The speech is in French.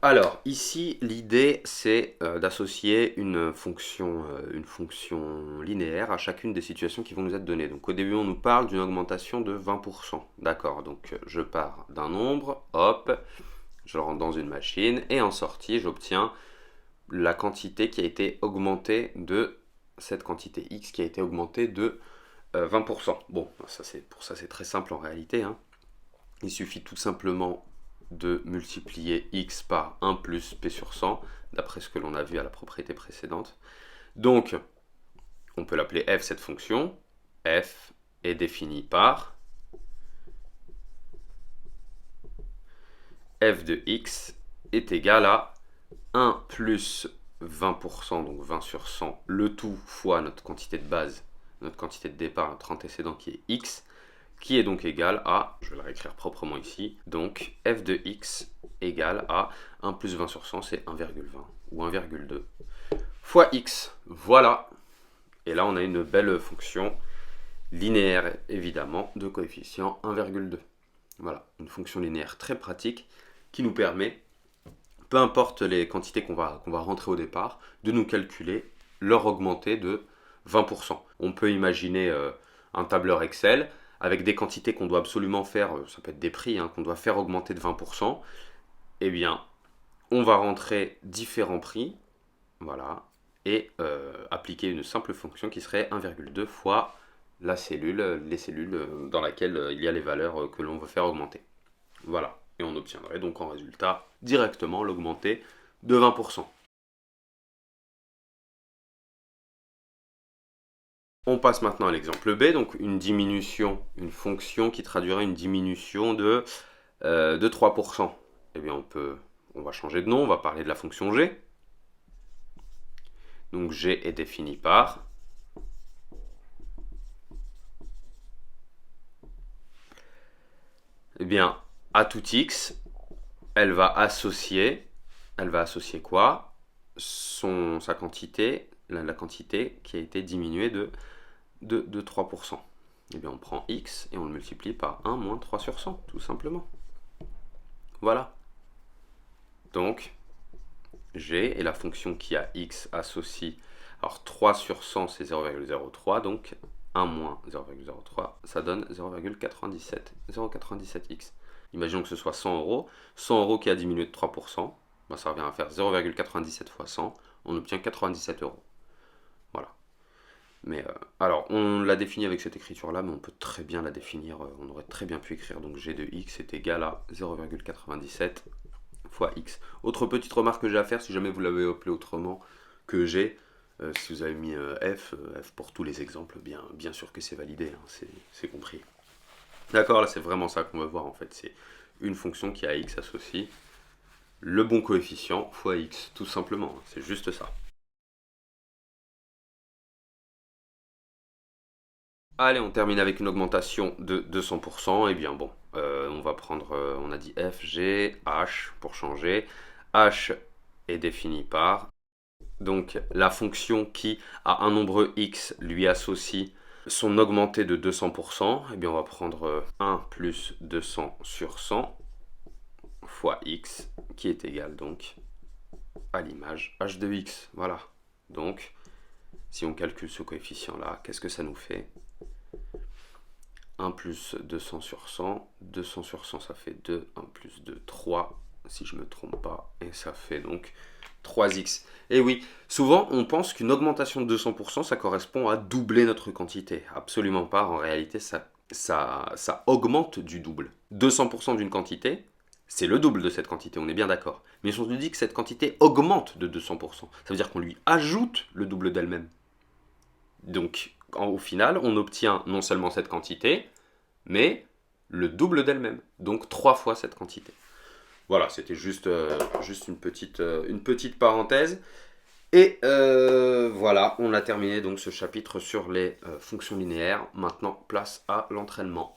Alors, ici, l'idée, c'est d'associer une fonction linéaire à chacune des situations qui vont nous être données. Donc, au début, on nous parle d'une augmentation de 20%. D'accord, donc je pars d'un nombre, hop, je le rentre dans une machine, et en sortie, j'obtiens la quantité qui a été augmentée de cette quantité x qui a été augmentée de 20%. Bon, pour ça, c'est très simple en réalité, hein. Il suffit tout simplement de multiplier x par 1 plus p sur 100, d'après ce que l'on a vu à la propriété précédente. Donc, on peut l'appeler f cette fonction. F est définie par f de x est égal à 1 plus 20%, donc 20 sur 100, le tout fois notre quantité de base, notre quantité de départ, notre antécédent qui est x, qui est donc égal à, je vais le réécrire proprement ici, donc f de x égale à 1 plus 20 sur 100, c'est 1,20 ou 1,2 fois x. Voilà. Et là, on a une belle fonction linéaire, évidemment, de coefficient 1,2. Voilà, une fonction linéaire très pratique qui nous permet, peu importe les quantités qu'on va rentrer au départ, de nous calculer leur augmentée de 20%. On peut imaginer un tableur Excel avec des quantités qu'on doit absolument faire, ça peut être des prix, hein, qu'on doit faire augmenter de 20%. Eh bien, on va rentrer différents prix, voilà, et appliquer une simple fonction qui serait 1,2 fois la cellule, les cellules dans laquelle il y a les valeurs que l'on veut faire augmenter. Voilà, et on obtiendrait donc en résultat directement l'augmenté de 20%. On passe maintenant à l'exemple B, donc une diminution, une fonction qui traduirait une diminution de 3%. Eh bien, on va changer de nom, on va parler de la fonction g. Donc g est défini par eh bien, à tout x, elle va associer quoi? Sa quantité, la quantité qui a été diminuée de 3%. Eh bien, on prend x et on le multiplie par 1 moins 3 sur 100, tout simplement. Voilà. Donc, g est la fonction qui a x associe. Alors, 3 sur 100, c'est 0,03, donc 1 moins 0,03, ça donne 0,97x. Imaginons que ce soit 100 euros. 100 euros qui a diminué de 3%, ben ça revient à faire 0,97 fois 100, on obtient 97 euros. Voilà. Mais alors, on l'a défini avec cette écriture-là, mais on peut très bien la définir, on aurait très bien pu écrire, donc g de x est égal à 0,97 fois x. Autre petite remarque que j'ai à faire, si jamais vous l'avez appelé autrement que g, si vous avez mis f pour tous les exemples, bien sûr que c'est validé, hein, c'est compris. D'accord, là c'est vraiment ça qu'on veut voir en fait, c'est une fonction qui a x associe le bon coefficient fois x, tout simplement, c'est juste ça. Allez, on termine avec une augmentation de 200%. Eh bien bon, on va prendre, on a dit f, g, h pour changer. H est défini par, donc la fonction qui, à un nombre x, lui associe son augmenté de 200%. Eh bien on va prendre 1 plus 200 sur 100 fois x, qui est égal donc à l'image h de x. Voilà. Donc, si on calcule ce coefficient-là, qu'est-ce que ça nous fait? 1 plus 200 sur 100, 200 sur 100 ça fait 2, 1 plus 2, 3, si je ne me trompe pas, et ça fait donc 3x. Et oui, souvent on pense qu'une augmentation de 200% ça correspond à doubler notre quantité. Absolument pas, en réalité ça augmente du double. 200% d'une quantité, c'est le double de cette quantité, on est bien d'accord. Mais si on se dit que cette quantité augmente de 200%, ça veut dire qu'on lui ajoute le double d'elle-même. Donc, au final, on obtient non seulement cette quantité, mais le double d'elle-même. Donc 3 fois cette quantité. Voilà, c'était juste une petite parenthèse. Et voilà, on a terminé donc ce chapitre sur les fonctions linéaires. Maintenant, place à l'entraînement.